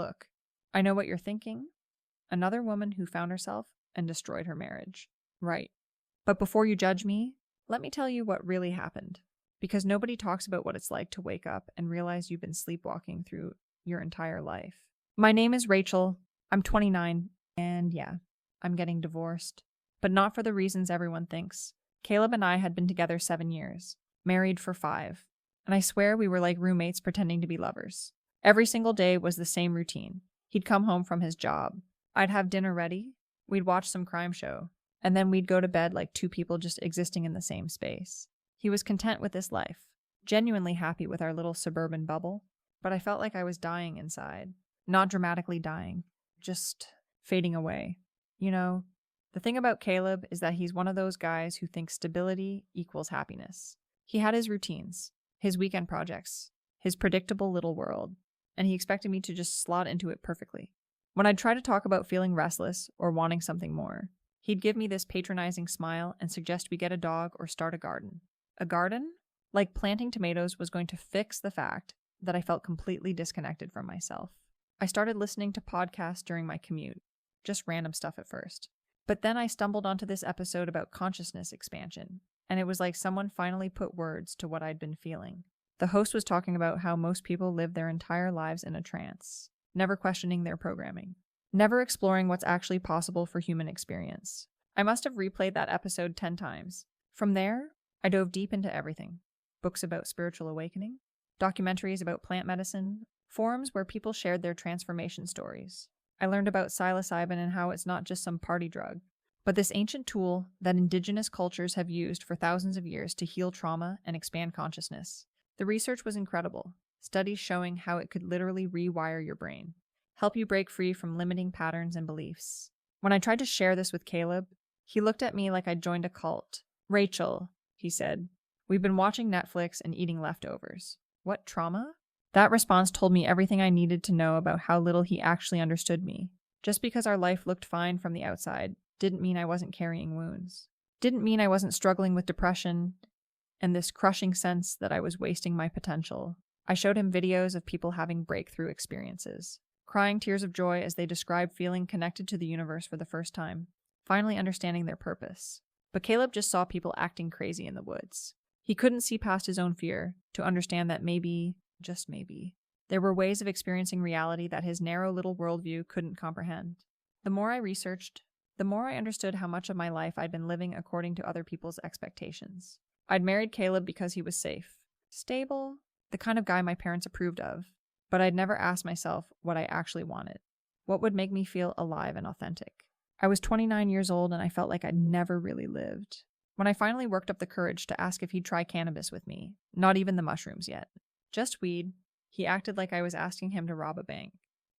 Look, I know what you're thinking. Another woman who found herself and destroyed her marriage. Right. But before you judge me, let me tell you what really happened. Because nobody talks about what it's like to wake up and realize you've been sleepwalking through your entire life. My name is Rachel. I'm 29, and yeah, I'm getting divorced. But not for the reasons everyone thinks. Caleb and I had been together 7 years, married for 5, and I swear we were like roommates pretending to be lovers. Every single day was the same routine. He'd come home from his job. I'd have dinner ready. We'd watch some crime show. And then we'd go to bed like two people just existing in the same space. He was content with this life, genuinely happy with our little suburban bubble, but I felt like I was dying inside. Not dramatically dying, just fading away. You know, the thing about Caleb is that he's one of those guys who thinks stability equals happiness. He had his routines, his weekend projects, his predictable little world, and he expected me to just slot into it perfectly. When I'd try to talk about feeling restless or wanting something more, he'd give me this patronizing smile and suggest we get a dog or start a garden. A garden? Like planting tomatoes was going to fix the fact that I felt completely disconnected from myself. I started listening to podcasts during my commute, just random stuff at first. But then I stumbled onto this episode about consciousness expansion, and it was like someone finally put words to what I'd been feeling. The host was talking about how most people live their entire lives in a trance, never questioning their programming, never exploring what's actually possible for human experience. I must have replayed that episode 10 times. From there, I dove deep into everything. Books about spiritual awakening, documentaries about plant medicine, forums where people shared their transformation stories. I learned about psilocybin and how it's not just some party drug, but this ancient tool that indigenous cultures have used for thousands of years to heal trauma and expand consciousness. The research was incredible, studies showing how it could literally rewire your brain, help you break free from limiting patterns and beliefs. When I tried to share this with Caleb, he looked at me like I'd joined a cult. Rachel, he said, we've been watching Netflix and eating leftovers. What trauma? That response told me everything I needed to know about how little he actually understood me. Just because our life looked fine from the outside didn't mean I wasn't carrying wounds. Didn't mean I wasn't struggling with depression and this crushing sense that I was wasting my potential. I showed him videos of people having breakthrough experiences, crying tears of joy as they described feeling connected to the universe for the first time, finally understanding their purpose. But Caleb just saw people acting crazy in the woods. He couldn't see past his own fear to understand that maybe, just maybe, there were ways of experiencing reality that his narrow little worldview couldn't comprehend. The more I researched, the more I understood how much of my life I'd been living according to other people's expectations. I'd married Caleb because he was safe, stable, the kind of guy my parents approved of, but I'd never asked myself what I actually wanted. What would make me feel alive and authentic? I was 29 years old and I felt like I'd never really lived. When I finally worked up the courage to ask if he'd try cannabis with me, not even the mushrooms yet, just weed, he acted like I was asking him to rob a bank.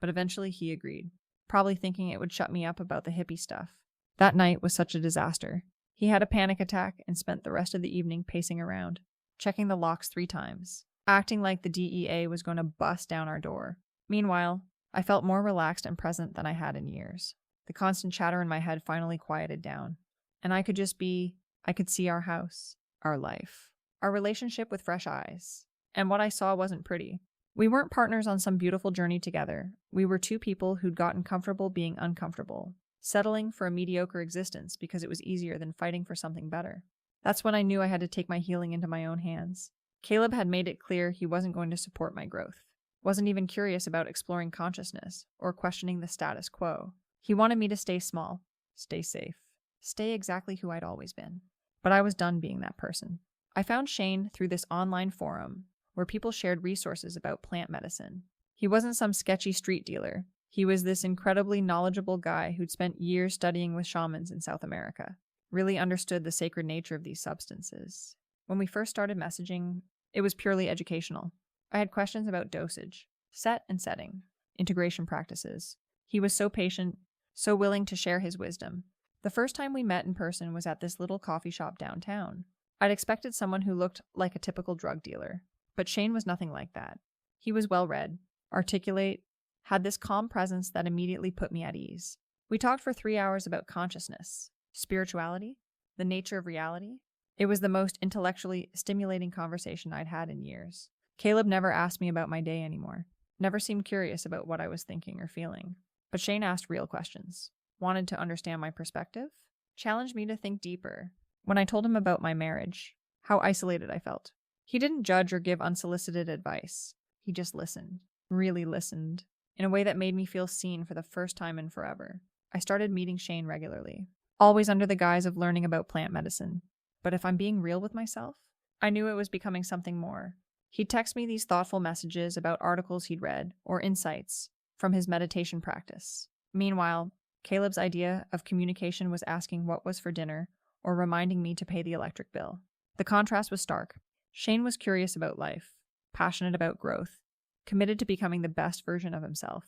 But eventually he agreed, probably thinking it would shut me up about the hippie stuff. That night was such a disaster. He had a panic attack and spent the rest of the evening pacing around, checking the locks 3 times, acting like the DEA was going to bust down our door. Meanwhile, I felt more relaxed and present than I had in years. The constant chatter in my head finally quieted down, and I could see our house, our life, our relationship with fresh eyes. And what I saw wasn't pretty. We weren't partners on some beautiful journey together. We were 2 people who'd gotten comfortable being uncomfortable, settling for a mediocre existence because it was easier than fighting for something better. That's when I knew I had to take my healing into my own hands. Caleb had made it clear he wasn't going to support my growth, wasn't even curious about exploring consciousness or questioning the status quo. He wanted me to stay small, stay safe, stay exactly who I'd always been. But I was done being that person. I found Shane through this online forum where people shared resources about plant medicine. He wasn't some sketchy street dealer. He was this incredibly knowledgeable guy who'd spent years studying with shamans in South America, really understood the sacred nature of these substances. When we first started messaging, it was purely educational. I had questions about dosage, set and setting, integration practices. He was so patient, so willing to share his wisdom. The first time we met in person was at this little coffee shop downtown. I'd expected someone who looked like a typical drug dealer, but Shane was nothing like that. He was well-read, articulate, had this calm presence that immediately put me at ease. We talked for 3 hours about consciousness, spirituality, the nature of reality. It was the most intellectually stimulating conversation I'd had in years. Caleb never asked me about my day anymore. never seemed curious about what I was thinking or feeling. But Shane asked real questions, wanted to understand my perspective, challenged me to think deeper. When I told him about my marriage, how isolated I felt, he didn't judge or give unsolicited advice. He just listened, really listened, in a way that made me feel seen for the first time in forever. I started meeting Shane regularly, always under the guise of learning about plant medicine. But if I'm being real with myself, I knew it was becoming something more. He'd text me these thoughtful messages about articles he'd read or insights from his meditation practice. Meanwhile, Caleb's idea of communication was asking what was for dinner or reminding me to pay the electric bill. The contrast was stark. Shane was curious about life, passionate about growth, committed to becoming the best version of himself.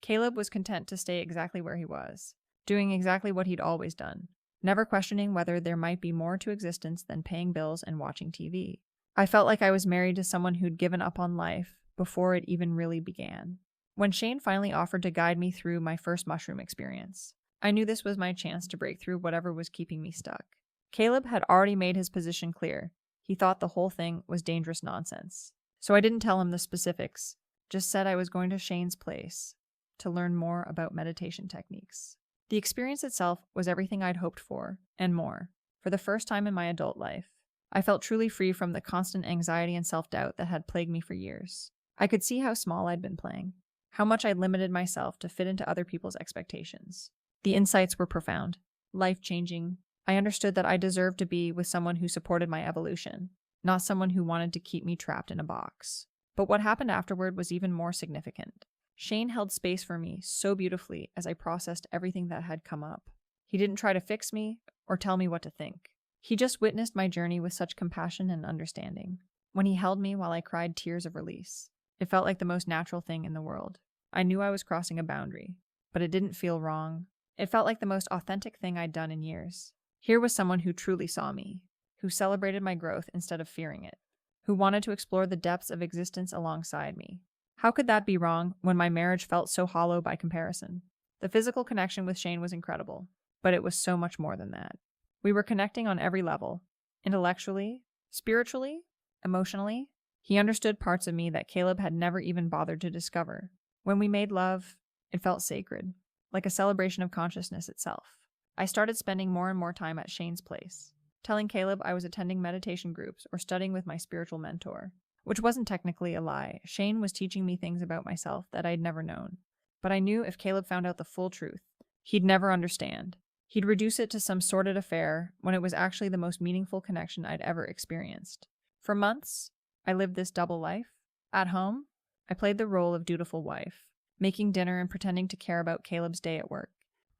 Caleb was content to stay exactly where he was, doing exactly what he'd always done, never questioning whether there might be more to existence than paying bills and watching TV. I felt like I was married to someone who'd given up on life before it even really began. When Shane finally offered to guide me through my first mushroom experience, I knew this was my chance to break through whatever was keeping me stuck. Caleb had already made his position clear. He thought the whole thing was dangerous nonsense. So I didn't tell him the specifics, just said I was going to Shane's place to learn more about meditation techniques. The experience itself was everything I'd hoped for, and more. For the first time in my adult life, I felt truly free from the constant anxiety and self-doubt that had plagued me for years. I could see how small I'd been playing, how much I'd limited myself to fit into other people's expectations. The insights were profound, life-changing. I understood that I deserved to be with someone who supported my evolution, not someone who wanted to keep me trapped in a box. But what happened afterward was even more significant. Shane held space for me so beautifully as I processed everything that had come up. He didn't try to fix me or tell me what to think. He just witnessed my journey with such compassion and understanding. When he held me while I cried tears of release, it felt like the most natural thing in the world. I knew I was crossing a boundary, but it didn't feel wrong. It felt like the most authentic thing I'd done in years. Here was someone who truly saw me, who celebrated my growth instead of fearing it, who wanted to explore the depths of existence alongside me. How could that be wrong when my marriage felt so hollow by comparison? The physical connection with Shane was incredible, but it was so much more than that. We were connecting on every level, intellectually, spiritually, emotionally. He understood parts of me that Caleb had never even bothered to discover. When we made love, it felt sacred, like a celebration of consciousness itself. I started spending more and more time at Shane's place, telling Caleb I was attending meditation groups or studying with my spiritual mentor, which wasn't technically a lie. Shane was teaching me things about myself that I'd never known. But I knew if Caleb found out the full truth, he'd never understand. He'd reduce it to some sordid affair when it was actually the most meaningful connection I'd ever experienced. For months, I lived this double life. At home, I played the role of dutiful wife, making dinner and pretending to care about Caleb's day at work.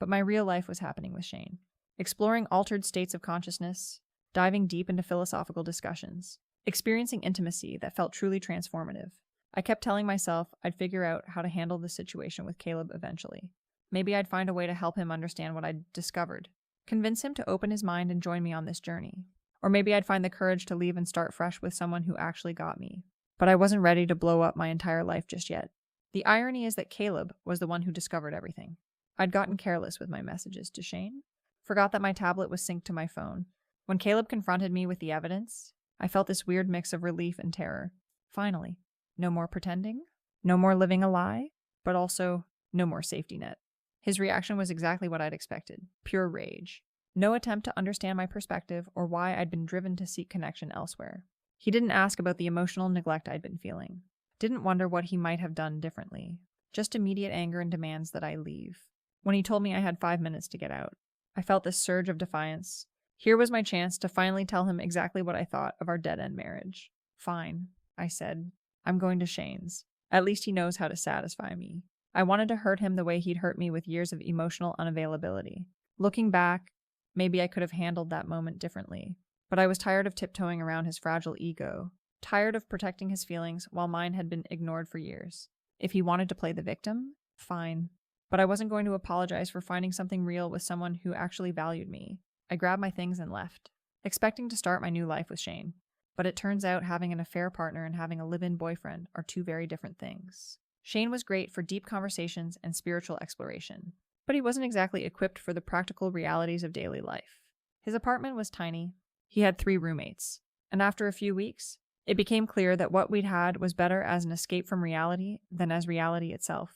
But my real life was happening with Shane, exploring altered states of consciousness, diving deep into philosophical discussions, experiencing intimacy that felt truly transformative. I kept telling myself I'd figure out how to handle the situation with Caleb eventually. Maybe I'd find a way to help him understand what I'd discovered, convince him to open his mind and join me on this journey. Or maybe I'd find the courage to leave and start fresh with someone who actually got me. But I wasn't ready to blow up my entire life just yet. The irony is that Caleb was the one who discovered everything. I'd gotten careless with my messages to Shane, forgot that my tablet was synced to my phone. When Caleb confronted me with the evidence, I felt this weird mix of relief and terror. Finally, no more pretending, no more living a lie, but also no more safety net. His reaction was exactly what I'd expected, pure rage. No attempt to understand my perspective or why I'd been driven to seek connection elsewhere. He didn't ask about the emotional neglect I'd been feeling, didn't wonder what he might have done differently, just immediate anger and demands that I leave. When he told me I had 5 minutes to get out, I felt this surge of defiance. Here was my chance to finally tell him exactly what I thought of our dead-end marriage. Fine, I said. I'm going to Shane's. At least he knows how to satisfy me. I wanted to hurt him the way he'd hurt me with years of emotional unavailability. Looking back, maybe I could have handled that moment differently. But I was tired of tiptoeing around his fragile ego, tired of protecting his feelings while mine had been ignored for years. If he wanted to play the victim, fine. But I wasn't going to apologize for finding something real with someone who actually valued me. I grabbed my things and left, expecting to start my new life with Shane. But it turns out having an affair partner and having a live-in boyfriend are two very different things. Shane was great for deep conversations and spiritual exploration, but he wasn't exactly equipped for the practical realities of daily life. His apartment was tiny. He had 3 roommates, and after a few weeks, It became clear that what we'd had was better as an escape from reality than as reality itself.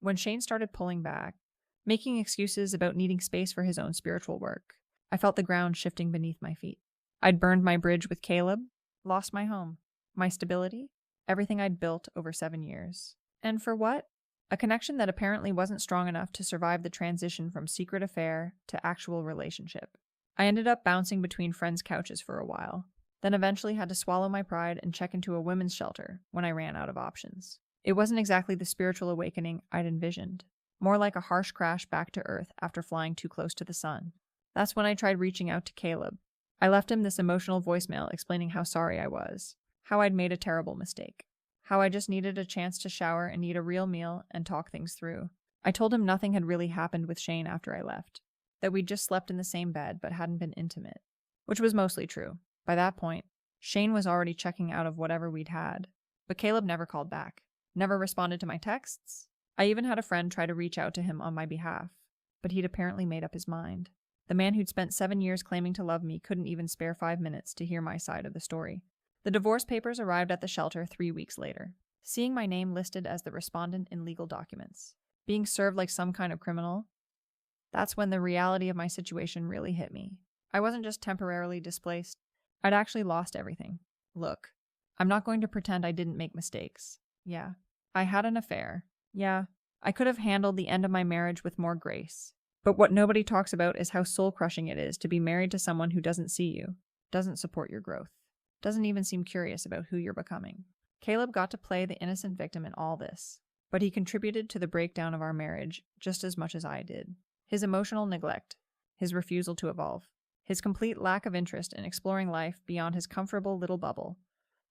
When Shane started pulling back, making excuses about needing space for his own spiritual work, I felt the ground shifting beneath my feet. I'd burned my bridge with Caleb, lost my home, my stability, everything I'd built over 7 years. And for what? A connection that apparently wasn't strong enough to survive the transition from secret affair to actual relationship. I ended up bouncing between friends' couches for a while, then eventually had to swallow my pride and check into a women's shelter when I ran out of options. It wasn't exactly the spiritual awakening I'd envisioned, more like a harsh crash back to earth after flying too close to the sun. That's when I tried reaching out to Caleb. I left him this emotional voicemail explaining how sorry I was, how I'd made a terrible mistake, how I just needed a chance to shower and eat a real meal and talk things through. I told him nothing had really happened with Shane after I left, that we'd just slept in the same bed but hadn't been intimate, which was mostly true. By that point, Shane was already checking out of whatever we'd had, but Caleb never called back, never responded to my texts. I even had a friend try to reach out to him on my behalf, but he'd apparently made up his mind. The man who'd spent 7 years claiming to love me couldn't even spare 5 minutes to hear my side of the story. The divorce papers arrived at the shelter 3 weeks later, seeing my name listed as the respondent in legal documents, being served like some kind of criminal. That's when the reality of my situation really hit me. I wasn't just temporarily displaced, I'd actually lost everything. Look, I'm not going to pretend I didn't make mistakes. Yeah, I had an affair. Yeah, I could have handled the end of my marriage with more grace. But what nobody talks about is how soul-crushing it is to be married to someone who doesn't see you, doesn't support your growth, doesn't even seem curious about who you're becoming. Caleb got to play the innocent victim in all this, but he contributed to the breakdown of our marriage just as much as I did. His emotional neglect, his refusal to evolve, his complete lack of interest in exploring life beyond his comfortable little bubble.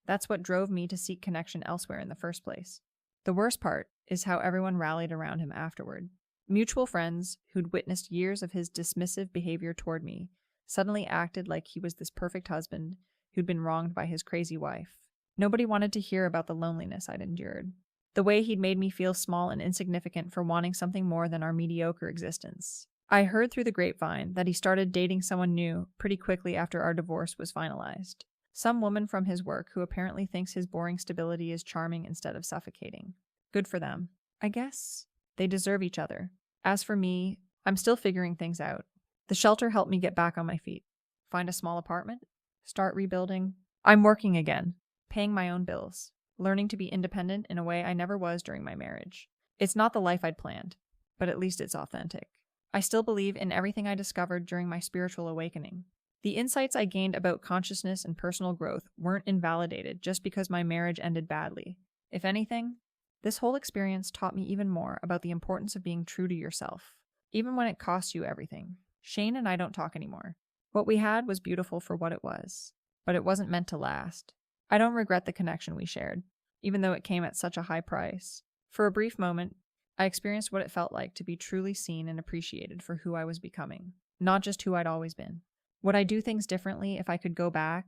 That's what drove me to seek connection elsewhere in the first place. The worst part is how everyone rallied around him afterward. Mutual friends who'd witnessed years of his dismissive behavior toward me suddenly acted like he was this perfect husband who'd been wronged by his crazy wife. Nobody wanted to hear about the loneliness I'd endured, the way he'd made me feel small and insignificant for wanting something more than our mediocre existence. I heard through the grapevine that he started dating someone new pretty quickly after our divorce was finalized. Some woman from his work who apparently thinks his boring stability is charming instead of suffocating. Good for them. I guess they deserve each other. As for me, I'm still figuring things out. The shelter helped me get back on my feet. Find a small apartment, start rebuilding. I'm working again, paying my own bills, learning to be independent in a way I never was during my marriage. It's not the life I'd planned, but at least it's authentic. I still believe in everything I discovered during my spiritual awakening. The insights I gained about consciousness and personal growth weren't invalidated just because my marriage ended badly. If anything, this whole experience taught me even more about the importance of being true to yourself, even when it costs you everything. Shane and I don't talk anymore. What we had was beautiful for what it was, but it wasn't meant to last. I don't regret the connection we shared, even though it came at such a high price. For a brief moment, I experienced what it felt like to be truly seen and appreciated for who I was becoming, not just who I'd always been. Would I do things differently if I could go back?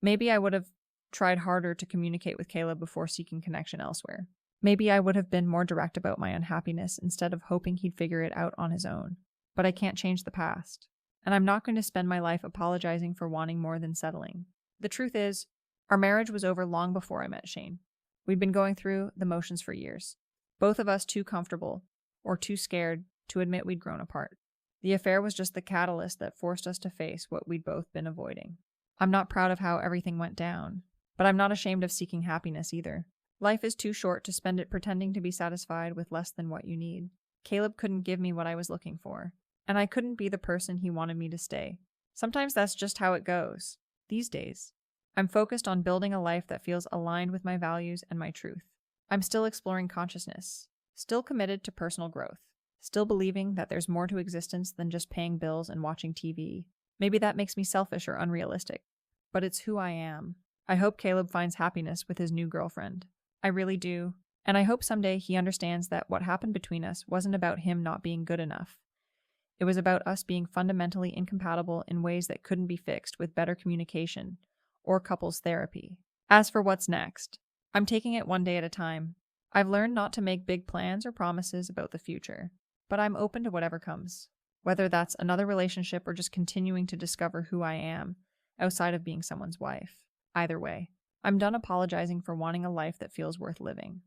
Maybe I would have tried harder to communicate with Caleb before seeking connection elsewhere. Maybe I would have been more direct about my unhappiness instead of hoping he'd figure it out on his own. But I can't change the past. And I'm not going to spend my life apologizing for wanting more than settling. The truth is, our marriage was over long before I met Shane. We'd been going through the motions for years, both of us too comfortable or too scared to admit we'd grown apart. The affair was just the catalyst that forced us to face what we'd both been avoiding. I'm not proud of how everything went down, but I'm not ashamed of seeking happiness either. Life is too short to spend it pretending to be satisfied with less than what you need. Caleb couldn't give me what I was looking for, and I couldn't be the person he wanted me to stay. Sometimes that's just how it goes. These days, I'm focused on building a life that feels aligned with my values and my truth. I'm still exploring consciousness, still committed to personal growth, still believing that there's more to existence than just paying bills and watching TV. Maybe that makes me selfish or unrealistic, but it's who I am. I hope Caleb finds happiness with his new girlfriend. I really do, and I hope someday he understands that what happened between us wasn't about him not being good enough. It was about us being fundamentally incompatible in ways that couldn't be fixed with better communication or couples therapy. As for what's next, I'm taking it one day at a time. I've learned not to make big plans or promises about the future, but I'm open to whatever comes, whether that's another relationship or just continuing to discover who I am outside of being someone's wife. Either way, I'm done apologizing for wanting a life that feels worth living.